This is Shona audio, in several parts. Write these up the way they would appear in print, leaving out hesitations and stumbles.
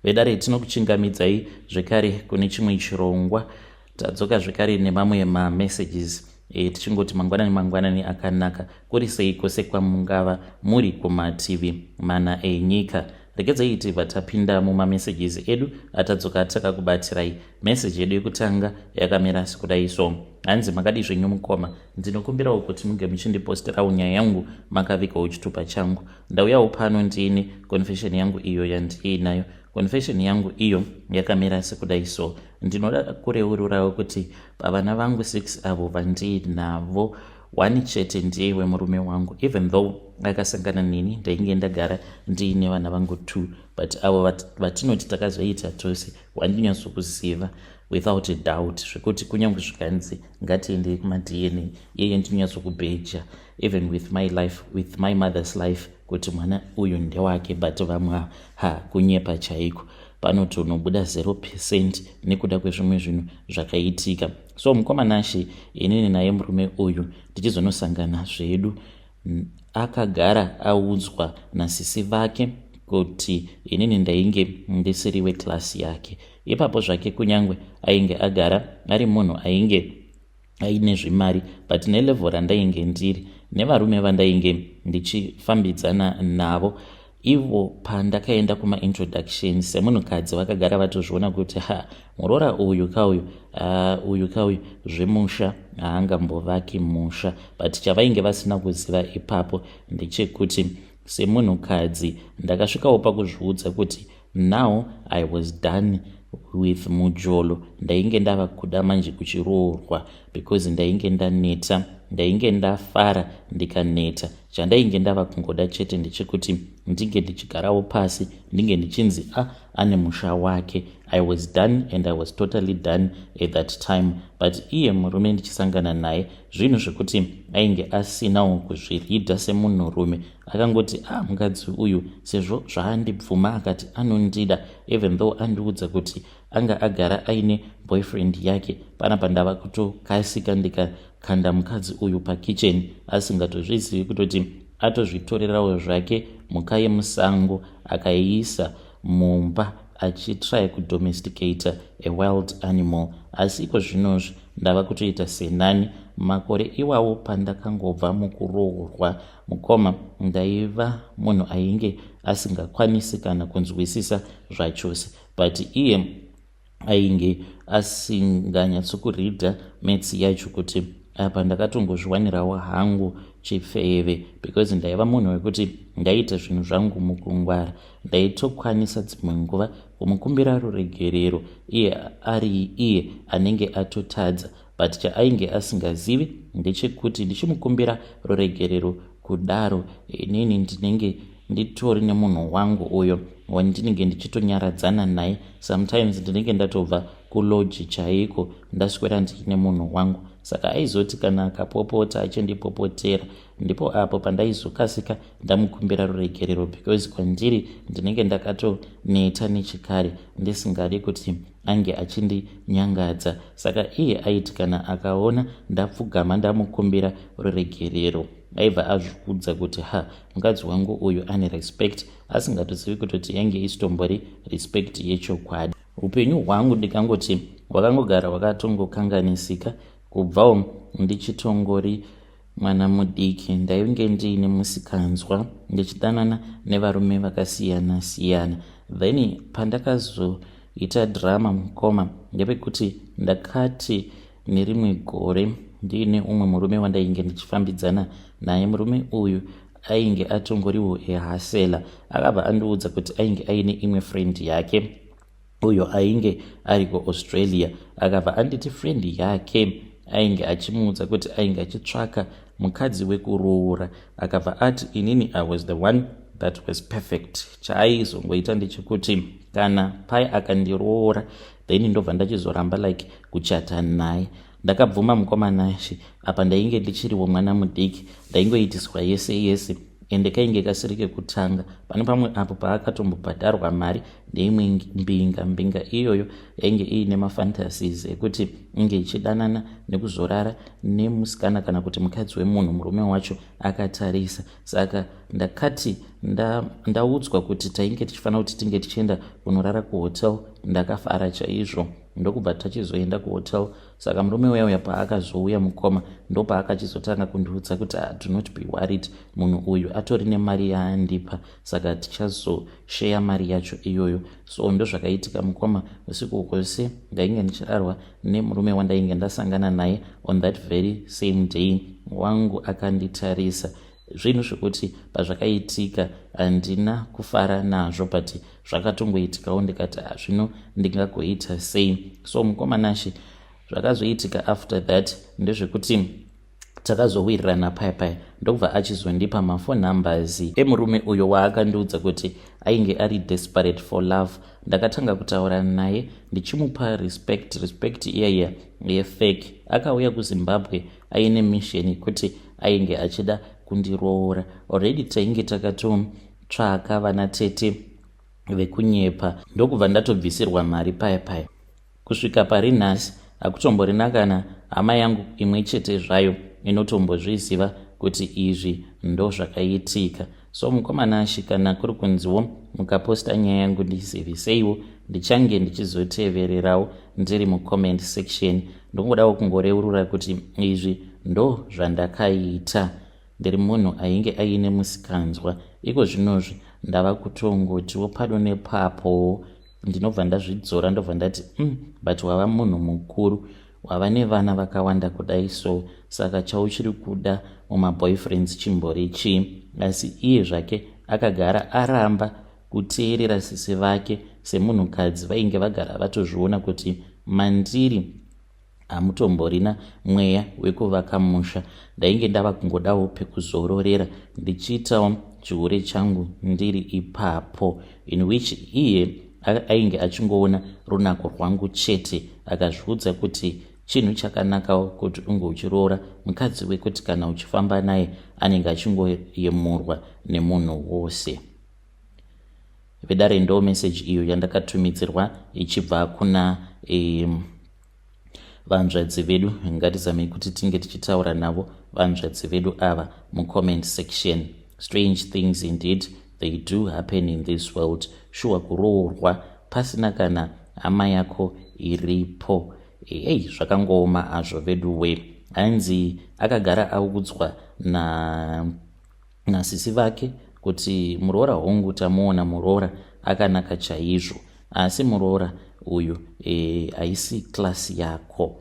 vedare tinokuchingamidzai zvekare kune chimwe chirongwa. Tadzoka zvekare nemamwe mamessages tichingoti mangwanani akanaka. Kuri sei kwose kwamungava muri kumativi mana enyika. Regedzai tibva tapinda mumamessages edu atadzoka takakubatirai. Message yedu yekutanga yakamira sekudai so: hanzi makadi zvenyu mukoma, ndinokumbirawo kuti munge muchindiposterawo nyaya yangu makavikawo chitupa changu. Ndauyawo pano ndiine confession yangu iyo yandiinayo. Confession yangu iyo yakamira sekudai so: ndinoda kureururawo kuti pavana vangu 6 avo vandiinavo, 1 chete ndiye wemurume wangu. Even though akasangana nini ndainge ndagara ndiine vana vangu 2, but avo vatinoti takazoita tose wandinyasokuziva without a doubt zvekuti kunyange zvikanzi ngatiendei kumadna yeye ndinyatsokubheja even with my life, with my mother's life, kuti mwana uyu ndewake, but vamwe kunyepa chaiko. Pano tonobuda 0% nekuda kwezvimwe zvinhu zvakaitika. So mukomanashi inini naye murume uyu tichizonosangana zvedu, akagara audzwa nasisi vake kuti inini ndainge ndisiriwe klasi yake. Ipapo zvake kunyange ainge agara ari munhu ainge aine zvimari, but nelevel randainge ndiri nevarume vandainge ndichifambidzana navo, ivo pandakaenda kumaintroduction semunhukadzi vakagara vatozviona kuti murora uyu kauyu zvemusha haangambovaki musha. But chavainge vasina kuziva ipapo ndechekuti semunhukadzi ndakasvikawo pakuzviudza kuti now I was done with mujolo. Ndainge ndava kuda manje kuchiroorwa because ndainge ndaneta, ndainge ndafara ndikaneta. Chandainge ndava kungoda chete ndechekuti ndinge ndichigarawo pasi, ndinge ndichinzi ane musha wake. I was done and I was totally done at that time. But iye murume ndichisangana naye, zvinhu zvekuti ainge asinawo kuzviridha semunhurume, akangoti mukadzi uyu sezvo zvaandibvuma akati anondida, even though andiudza kuti anga agara aine boyfriend yake, panapa ndava kutokasika ndikakanda mukadzi uyu pakitchen asingatozvizivi kutoti atozvitorerawo zvake mhuka yemusango akaiisa mumba achitry kudomesticate a wild animal. Asi iko zvinozvi ndava kutoita senani. Makore iwawo pandakangobva mukuroorwa mukoma, ndaiva munhu ainge asingakwanisi kana kunzwisisa zvachose, but iye ainge asinganyatsokuridha metsi yacho kuti apa ndakatongozviwanirawo hangu chifeve, because ndaiva munhu wekuti ndaiita zvinhu zvangu mukungwara. Ndaitokwanisa dzimwe nguva kumukumbira ruregerero iye ari iye anenge atotadza, but chaainge asingazivi ndechekuti ndichimukumbira ruregerero kudaro inini ndinenge nditori nemunhu wangu uyo wandinenge ndichitonyaradzana naye. Sometimes ndinenge ndatobva kuloji chaiko ndaswera ndiine munhu wangu, saka aizoti kana akapopota achendipopotera, ndipo apo pandaizokasika ndamukumbira ruregerero, because kwandiri ndinenge ndakatoneta nechikare ndisingadi kuti ange achindinyangadza. Saka iye aiti kana akaona ndapfugama ndamukumbira ruregerero, aibva azviudza kuti mukadzi wangu uyu ane respect, asingatozivi kutoti yange isitombori respect yechokwadi. Upenyu hwangu ndikangoti hwakangogara hwakatongokanganisika kubvawo ndichitongori mwana mudiki. Ndainge ndiine musikanzwa ndichidanana nevarume vakasiyana siyana. Then pandakazoita drama mukoma ndepekuti ndakati nerimwe gore ndiine umwe murume wandainge ndichifambidzana naye. Murume uyu ainge atongoriwo ehasela, akabva andiudza kuti ainge aine imwe friend yake uyo ainge ari kuAustralia. Akabva anditi friend yake ainge achimuudza kuti ainge achitsvaka mukadzi wekuroora. Akabva ati inini I was the one that was perfect. Chaaizongoita ndechekuti kana pai akandiroora then ndobva ndachizoramba like kuchata naye. Ndakabvuma mukomanashi apa ndainge ndichiriwo mwana mudiki, ndaingoitiswa yese ende kainge kasiri kekutanga. Pane pamwe apo paakatombobhadharwa mari neimwe mbinga iyoyo yainge iine mafantasies ekuti inge ichidanana nekuzorara nemusikana kana kuti mukadzi wemunhu murume wacho akatarisa. Saka ndakati ndaudzwa kuti tainge tichifanira kuti tinge tichienda kunorara kuhotel, ndakafara chaizvo. Ndokubva tachizoenda kuhotel. Saka murume uyauya paakazouya mukoma ndopaakachizotanga kundiudza kuti do not be worried, munhu uyu atori nemari yaandipa, saka tichazosheya mari yacho iyoyo. So ndozvakaitika mukoma. Usiku kwose ndainge ndichirarwa nemurume wandainge ndasangana naye on that very same day. Wangu akanditarisa. Zvinhu zvekuti pazvakaitika handina kufara nazvo, but zvakatongoitikawo ndikati zvino ndingagoita sei. So mukomanashi zvakazoitika after that ndezvekuti takazowirirana paya ndokubva achizondipa mafone numbers emurume uyo waakandiudza kuti ainge ari desperate for love. Ndakatanga kutaura naye ndichimupa respect iyaiya yefake. Akauya kuZimbabwe aine mission kuti ainge achida kundiroora. Already tainge takatotsvaka vana tete vekunyepa, ndokubva ndatobvisirwa mari paya. Kusvika pari nhasi akutomborina kana hama yangu imwe chete zvayo inotombozviziva kuti izvi ndo zvakaitika. So mukomanashi, kana kuri kunziwo mukaposta nyaya yangu ndiziviseiwo, ndichange ndichizotevererawo ndiri mucomment section. Ndokudawo kungoreurura kuti izvi ndo zvandakaita. Ndiri munhu ainge aine musikanzwa. Iko zvinozvi ndava kutongotiwo pado nepapo ndinobva ndazvidzora, ndobva ndati but wava munhu mukuru, wava nevana vakawanda kudai, so saka chauchiri kuda mumaboyfriends chimbori chii. Asi iye zvake akagara aramba kuteerera sisi vake semunhukadzi vainge vagara vatozviona kuti mandiri hamutomborina mweya wekuvaka musha. Ndainge ndava kungodawo pekuzororera ndichiitawo chihure changu ndiri ipapo, in which iye ainge achingoona runako rwangu chete, akazviudza kuti chinhu chakanakawo kuti unge uchiroora mukadzi wekuti kana uchifamba naye anenge achingoyemurwa nemunhu wose. Vedare ndo message iyo yandakatumidzirwa ichibva kuna vanzvadzi vedu. Ngatizamei kuti tinge tichitaura navo vanzvadzi vedu ava mucomment section. Strange things indeed they do happen in this world. Shuwa kuroorwa pasina kana hama yako iripo. Zvakangooma azvo vedu we. Hanzi akagara audzwa nasisi vake kuti muroora hongu tamuona muroora akanaka chaizvo, asi muroora uyu haisi klasi yako.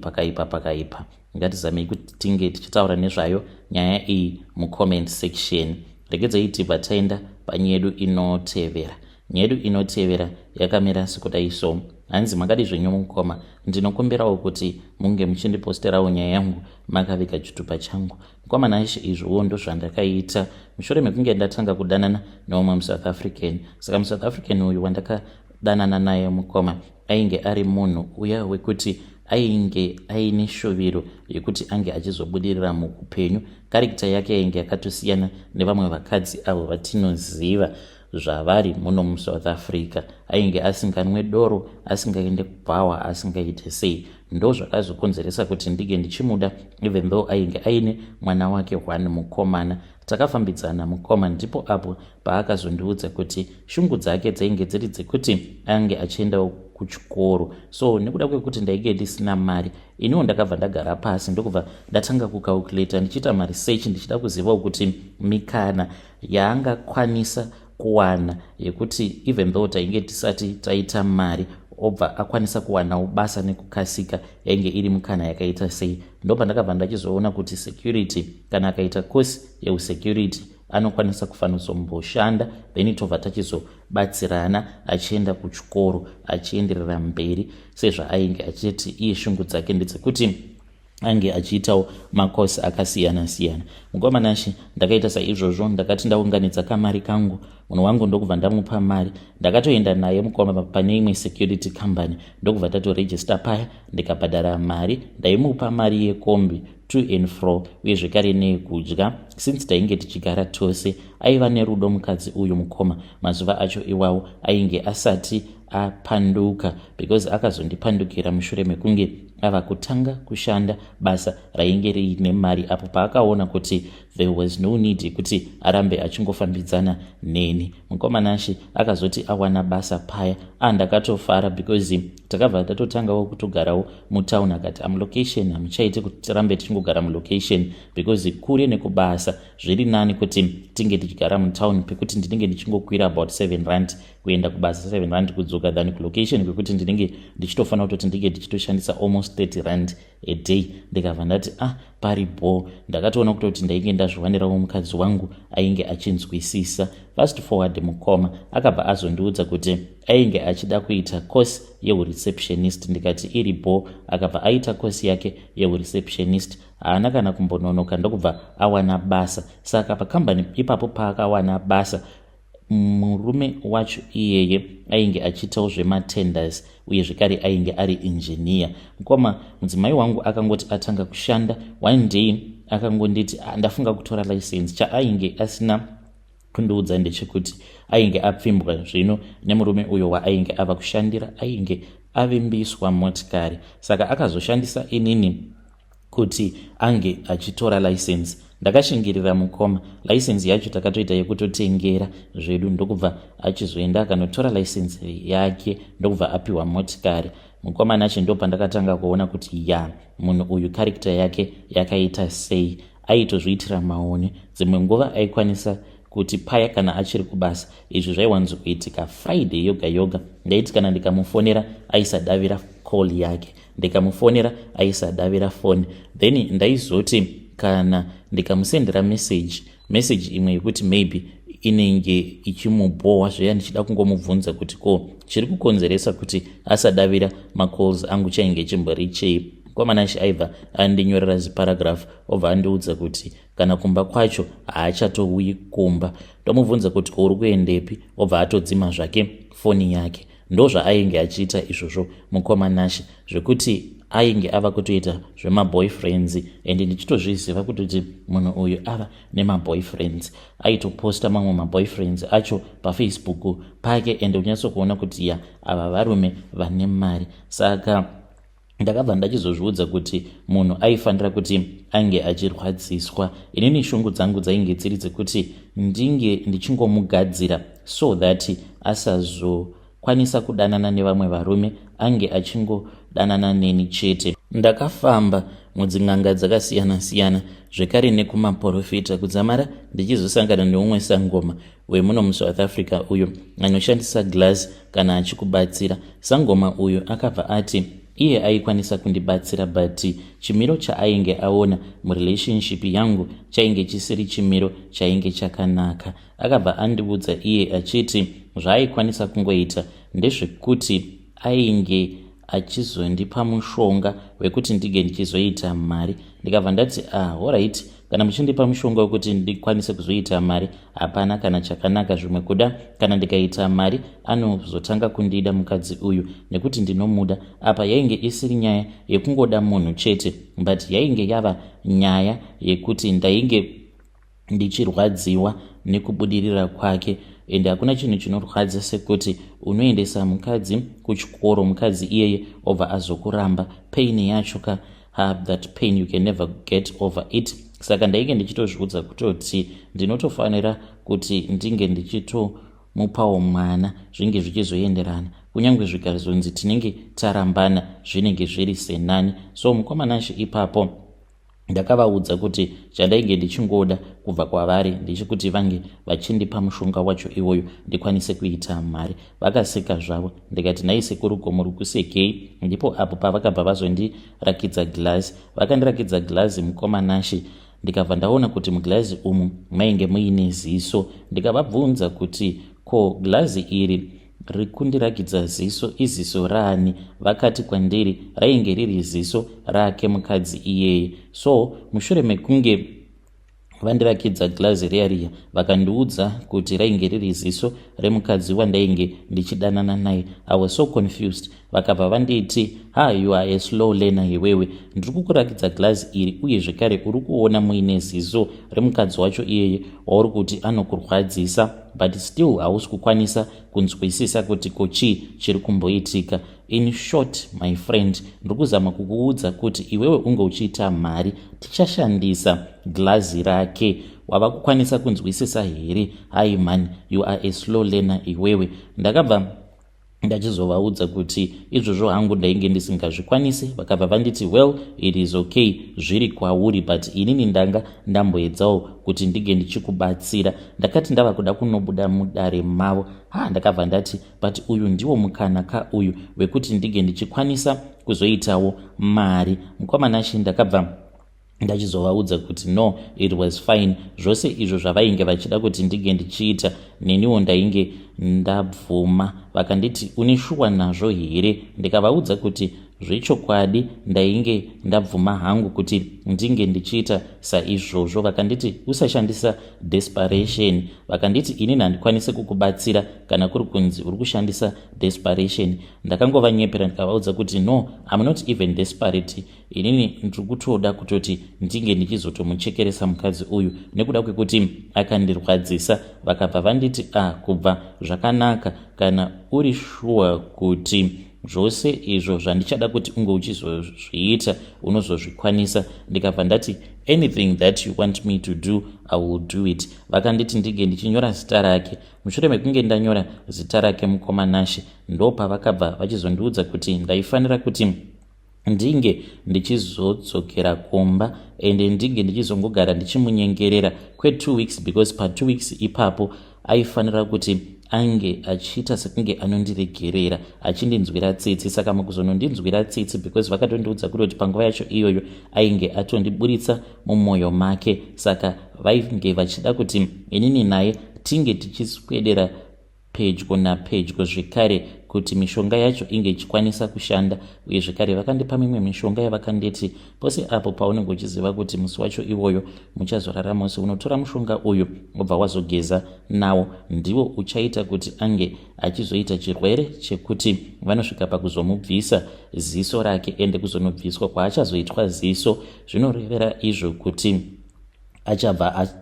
Pakaipa. Ngatizamei kuti tinge tichitaura nezvayo nyaya iyi mucomment section. Regedzai tibva taenda panyedu inotevera. Nyedu inotevera yakamira sekudai so. Hanzi makadi zvenyu mukoma, ndinokumbirawo kuti munge muchindiposterawo nyaya yangu makavika chitupa changu. Mukoma naishe izvowo ndo zvandakaita mushure mekunge ndatanga kudanana neumwe muSouth African. Saka muSouth African uyu wandakadanana naye mukoma ainge ari munhu uya wekuti ainge aine shuviro yekuti ange achizobudirira muupenyu. Character yake yainge yakatosiyana nevamwe vakadzi avo vatinoziva zvavari muno muSouth Africa. Ainge asinganwe doro, asingaende kubhawa, asingaite sei. Ndo zvakazokonzeresa kuti ndige ndichimuda, even though ainge aine mwana wake one mukomana. Takafambidzana mukoma, ndipo apo paakazondiudza kuti shungu dzake dzainge dziri dzekuti ange achiendawo kuchikoro. So nekuda kwekuti ndainge ndisina mari, iniwo ndakabva ndagara pasi ndokubva ndatanga kucalculate, ndichiita maresearch ndichida kuzivawo kuti mikana yaangakwanisa kuwana yekuti even though tainge tisati taita mari obva akwanisa kuwanawo basa nekukasika yainge iri mukana yakaita sei. Ndopa ndakabva ndachizoona kuti security, kana akaita course yeusecurity anokwanisa kufanozomboshanda, then tobva tachizobatsirana achienda kuchikoro achienderera mberi, sezvo ainge achiti iye shungu dzake ndedzekuti ange achiitawo makosi akasiyana siyana. Mukomanashi ndakaita saizvozvo, ndakati ndaunganidza kamari kangu, munhu wangu ndokubva ndamupa mari, ndakatoenda naye mukoma pane imwe security company, ndokubva tatorejista paya, ndikabhadhara mari, ndaimupa mari yekombi to and fro uye zvekare nekudya. Since tainge tichigara tose, aiva nerudo mukadzi uyu mukoma. Mazuva acho iwawo ainge asati apanduka, because akazondipandukira mushure mekunge ava kutanga kushanda basa rainge riine mari, apo paakaona kuti there was no need kuti arambe achingofambidzana neni. Mukomanashi akazoti awana basa paya, ndakatofara because takabva tatotangawo kutogarawo mutown. Akati amulocation hamuchaiti kuti tirambe tichingogara mulocation, because kure nekubasa zviri nani kuti tinge tichigara mutown pekuti ndinenge ndichingokwira about 7 rand kuenda kubasa, 7 rand kudzoka, than kulocation kwekuti ndinenge ndichitofanira kutoti ndinge ndichitoshandisa almost 30 rand a day. Ndikabva ndati paripo, ndakatoona kutoti ndainge ndazviwanirawo mukadzi wangu ainge achinzwisisa. Fast forward, mukoma akabva azondiudza kuti ainge achida kuita course yehureceptionist. Ndikati iripo. Akabva aita course yake yehureceptionist, haana kana kumbononoka, ndokubva awana basa. Saka pakambani ipapo paakawana basa, murume wacho iyeye ainge achiitawo zvematenders uye zvekare ainge ari engineer. Mukoma mudzimai wangu akangoti atanga kushanda, one day akangonditi ndafunga kutora license. Chaainge asina kundiudza ndechekuti ainge apfimbwa zvino nemurume uyo waainge ava kushandira, ainge avimbiswa motikari. Saka akazoshandisa inini kuti ange achitora license. Ndakashingirira mukoma, license yacho takatoita yekutotengera zvedu, ndokubva achizoenda akanotora license yake, ndokubva apiwa motikari. Mukoma nacho ndopa ndakatanga kuona kuti munhu uyu character yake yakaita sei. Aitozviitira maoni, dzimwe nguva aikwanisa kuti paya kana achiri kubasa, izvi zvaiwanzokuitika Friday yoga yoga, ndaiti kana ndikamufonera aisadavira call yake, ndikamufonera aisadavira phone. Then ndaizoti kana ndikamusendera message imwe yekuti maybe inenge ichimubowa zveya, ndichida kungomubvunza kuti ko chiri kukonzeresa kuti asadavira macalls angu chainge chimbori chei. Kwamanashi aibva andinyorera ziparagraph, obva andiudza kuti kana kumba kwacho haachatouyi kumba. Ndomubvunza kuti uri kuendepi, obva atodzima zvake foni yake. Ndozvaainge achiita izvozvo Mukomanashi, zvekuti ainge ava kutoita zvemaboyfriends, and ndichitozviziva kuti munhu uyu ava nemaboyfriends. Aitoposta mamwe maboyfriends acho paFacebook pake, and unyatsokuona kuti ava varume vane mari. Saka ndakabva ndachizozviudza kuti munhu aifanira kuti ange achirwadziswa. Inini shungu dzangu dzainge dziri dzekuti ndinge ndichingomugadzira so that asazokwanisa kudanana nevamwe varume, ange achingodanana neni chete. Ndakafamba mudzin'anga dzakasiyana siyana, zvekare nekumaprofita, kudzamara ndichizosangana neumwe sangoma wemuno muSouth Africa uyo anoshandisa glass kana achikubatsira. Sangoma uyo akabva ati iye aikwanisa kundibatsira, but chimiro chaainge aona murelationship yangu chainge chisiri chimiro chainge chakanaka. Akabva andiudza iye achiti zvaaikwanisa kungoita ndezvekuti ainge achizondipa mushonga wekuti ndige ndichizoita mari. Ndikabva ndati alright, kana muchindipa mushonga wekuti ndikwanise kuzoita mari, hapana kana chakanaka. Zvimwe kuda kana ndikaita mari anozotanga kundida mukadzi uyu, nekuti ndinomuda. Apa yainge isiri nyaya yekungoda munhu chete, but yainge yava nyaya yekuti ndainge ndichirwadziwa nekubudirira kwake. Ende hakuna chinhu chinorwadza sekuti unoendesa mukadzi kuchikoro, mukadzi iyeye obva azokuramba. Pain yacho that pain you can never get over it. Saka ndainge ndichitozviudza kutoti ndinotofanira kuti ndinge ndichitomupawo mwana, zvinge zvichizoenderana, kunyange zvikazonzi tinenge tarambana zvinenge zviri senani. So Mukomanashi ipapo ndakavaudza kuti chandainge ndichingoda kubva kwavari ndechekuti vange vachindipa mushonga wacho iwoyo ndikwanise kuita mari. Vakaseka zvavo. Ndikati naisekuru muri kusekei? Ndipo apo pavakabva vazondirakidza glasi. Vakandirakidza glasi Mukomanashi, ndikabva ndaona kuti muglazi umu mainge muine ziso. Ndikavabvunza kuti ko glasi iri rikundirakidza ziso iziso raani? Vakati kwandiri rainge riri ziso rake mukadzi iyeye. So mushure mekunge vandirakidza glazi riya riya vakandiudza kuti rainge riri ziso remukadzi wandainge ndichidanana naye. I was so confused. Vakabva vanditi, you are a slow learner iwewe, ndiri kukurakidza glazi iri uye zvekare uri kuona muine ziso remukadzi wacho iyeye wauri kuti anokurwadzisa, but still hausi kukwanisa kunzwisisa kuti kochii chiri kumboitika. In short, my friend, ndiri kuzama kukuudza kuti iwewe unge uchiita mhari tichashandisa glazi rake. Wava kukwanisa kunzwisisa here? Hai man, you are a slow learner iwewe. Ndakabva ndachizovaudza kuti izvozvo hangu ndainge ndisingazvikwanisi. Vakabva vanditi, well, it is okay, zviri kwauri, but inini ndanga ndamboedzawo kuti ndige ndichikubatsira. Ndakati ndava kuda kunobuda mudare mavo, ndakabva ndati, but uyu ndiwo mukanaka uyu wekuti ndige ndichikwanisa kuzoitawo mari. Mukomanashi ndakabva ndachizovaudza kuti no, it was fine. Zvose izvo zvavainge vachida kuti ndige ndichiita neniwo ndainge ndabvuma. Vakanditi, une shuwa nazvo here? Ndikavaudza kuti zvechokwadi ndainge ndabvuma hangu kuti ndinge ndichiita saizvozvo. Vakanditi, usashandisa desperation. Vakanditi, inini handikwanisi kukubatsira kana kuri kunzi uri kushandisa desperation. Ndakangovanyepera ndikavaudza kuti no, I'm not even desperate. Inini ndiri kutoda kutoti ndinge ndichizotomuchekeresa mukadzi uyu nekuda kwekuti akandirwadzisa. Vakabva vanditi, kubva zvakanaka, kana uri shuwa kuti zvose izvo zvandichada kuti unge uchizozviita unozozvikwanisa. Ndikabva ndati, anything that you want me to do, I will do it. Vakanditi ndige ndichinyora zita rake. Mushure mekunge ndanyora zita rake Mukomanashi, ndo pavakabva vachizondiudza kuti ndaifanira kuti ndinge ndichizodzokera kumba ende ndinge ndichizongogara ndichimunyengerera kwe2 weeks, because pa2 weeks ipapo aifanira kuti ange achiita sekunge anondiregerera achindinzwira tsitsi. Saka mukuzonondinzwira tsitsi, because vakatondiudza kuti panguva yacho iyoyo ainge atondiburitsa mumwoyo make, saka vainge vachida kuti inini naye tinge tichiswedera pedyo napedyo zvekare kuti mishonga yacho inge ichikwanisa kushanda. Uye zvekare vakandipa mimwe mishonga yavakanditi, pose apo paunenge uchiziva kuti musi wacho iwoyo muchazorarama, unotora mushonga uyu wobva wazogeza nawo, ndiwo uchaita kuti ange achizoita chirwere chekuti vanosvika pakuzomubvisa ziso rake, ende kuzonobviswa kwaachazoitwa ziso zvinorevera izvo kuti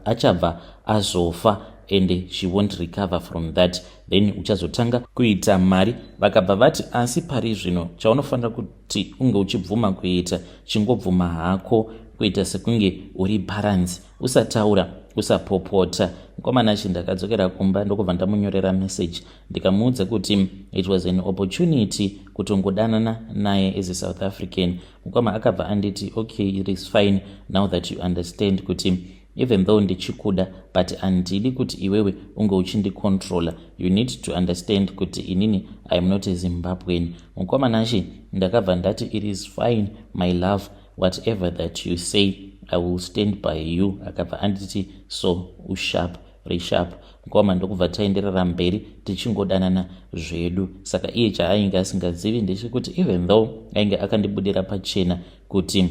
achabva azofa, and she won't recover from that. Then uchazotanga kuita mari. Vakabva vati, asi pari zvino chaunofanira kuti unge uchibvuma kuita, chingobvuma hako kuita sekunge uri balance, usataura, usapopota. Mukomanashi ndakadzokera kumba ndokubva ndamunyorera message ndikamuudza kuti it was an opportunity kutongodanana naye as a South African. Mukoma akabva anditi, okay, it is fine now that you understand kuti even though ndichikuda but handidi kuti iwewe unge uchindicontrola. You need to understand kuti inini I am not a Zimbabwean. Mukomanashi ndakabva ndati, it is fine my love, whatever that you say I will stand by you. Akabva anditi, so usharp resharp. Mukoma ndokubva taenderera mberi tichingodanana zvedu. Saka iye chaainge asingazivi ndechekuti even though ainge akandibudira pachena kuti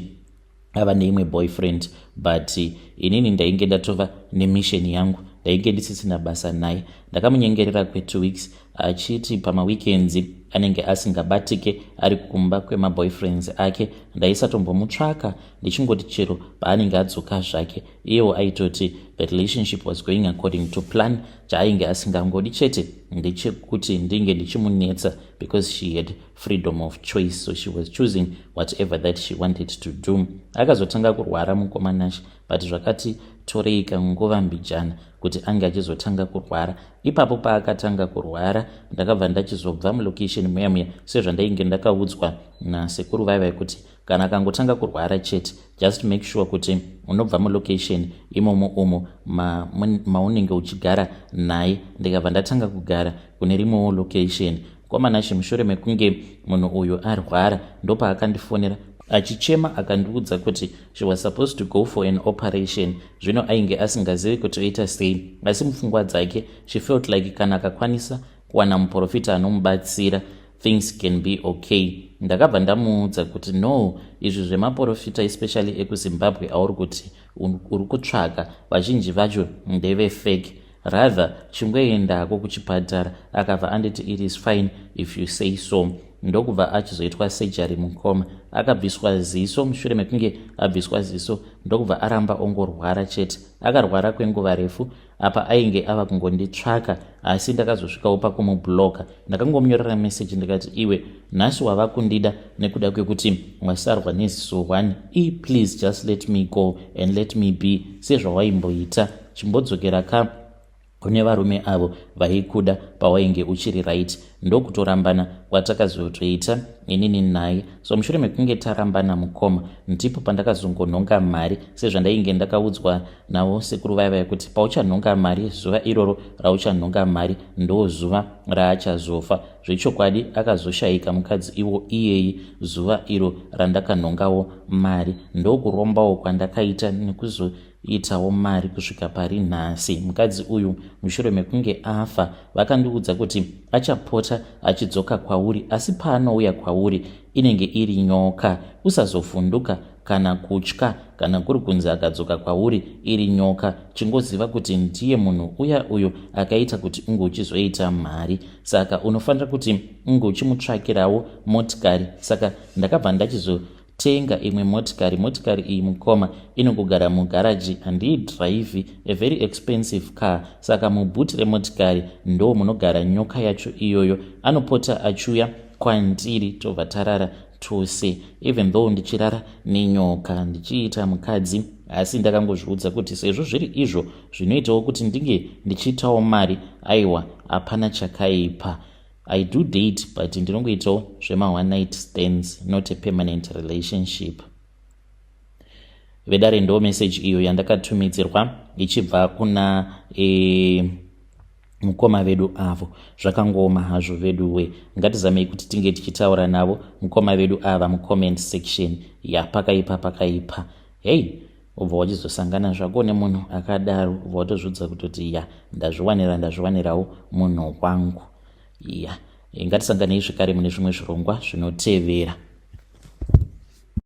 ava neimwe boyfriend, but inini ndainge ndatova nemission yangu, ndainge ndisisina basa naye. Ndakamunyengerera kwe2 weeks achiti pamaweekends anenge asingabatike ari kumba kwemaboyfriends ake. Ndaisatombomutsvaka ndichingoti chero paanenge adzoka zvake iyewo aitoti the relationship was going according to plan. Chaainge asingangodi chete ndechekuti ndinge ndichimunetsa, because she had freedom of choice, so she was choosing whatever that she wanted to do. Akazotanga kurwara Mukomanashi, but zvakati toreika nguva mbijana kuti ange achizotanga kurwara. Ipapo paakatanga kurwara ndakabva ndachizobva mulocation muya sezvandainge ndakaudzwa nasekuru vaiva kuti kana akangotanga kurwara chete, just make sure kuti unobva mulocation imomo umo maunenge uchigara naye. Ndikabva ndatanga kugara kune rimwewo location. Mukomanashi mushure mekunge munhu uyu arwara ndopaakandifonera achichema akandiudza kuti she was supposed to go for an operation. Zvino ainge asingazivi kuti oita sei, asi mupfungwa dzake she felt like kana akakwanisa wana muprofita anomubatsira, things can be okay. Ndakabva ndamuudza kuti no, izvi zvemaprofita especially ekuZimbabwe auri kuti uri kutsvaka vazhinji vacho ndeve fake, rather chingoendako kuchipatara. Akabva anditi it is fine if you say so. Ndokubva achizoitwa surgery mukoma, akabviswa ziso. Mushure mekunge abviswa ziso ndokubva aramba ongorwara chete. Akarwara kwenguva refu, apa ainge ava kungonditsvaka, asi ndakazosvikawo pakumubloka. Ndakangomunyorera message ndikati, iwe nhasi wava kundida nekuda kwekuti wasarwa neziso 1, please just let me go and let me be sezvawaimboita. Chimbodzokera kune varume avo vaikuda pawainge uchiri right. Ndokutorambana kwatakazotoita inini naye. So mushure mekunge tarambana mukoma, ndipo pandakazongonhonga mari, sezvandainge ndakaudzwa navo sekuru vaiva kuti pauchanhonga mari, zuva iroro rauchanhonga mari ndo zuva raachazofa. Zvechokwadi akazoshayika mukadzi iyeyi zuva iro randakanhongawo mari. Ndokurombawo kwandakaita nekuzoitawo mari kusvika pari nhasi. Mukadzi uyu mushure mekunge afa, vakandiudza kuti achapota achidzoka kwauri, asi paanouya kwauri inenge iri nyoka. Usazovhunduka kana kutya, kana kuri kunzi akadzoka kwauri iri nyoka, chingoziva kuti ndiye munhu uyo akaita kuti unge uchizoita mari. Saka unofanira kuti unge uchimutsvakirawo motikari. Saka ndakabva ndachizotenga imwe motikari iyi mukoma inogara mugaraji, handiidhiraivhi, a very expensive car. Saka mubhuti remotikari ndo munogara nyoka yacho iyoyo. Anopota achiuya kwandiri tobva tarara tose, even though ndichirara nenyoka ndichiita mukadzi, asi ndakangozviudza kuti sezvo zviri izvo zvinoitawo kuti ndinge ndichiitawo mari, aiwa hapana chakaipa. I do date, but ndinongoitawo zvema one night stands, not a permanent relationship. Vedare ndo message iyo yandakatumidzirwa ichibva kuna mukoma vedu avo. Zvakangoma hazvo veduwe, ngatizamei kuti tinge tichitaura navo mukoma vedu ava mucomment section. Pakaipa. Hey, ubva wachizosangana zvako nemunhu akadaro, ubva watozvidza kutoti ndazviwanirawo munhu wangu. Ngatisanganei zvekare mune zvimwe zvirongwa zvinotevera.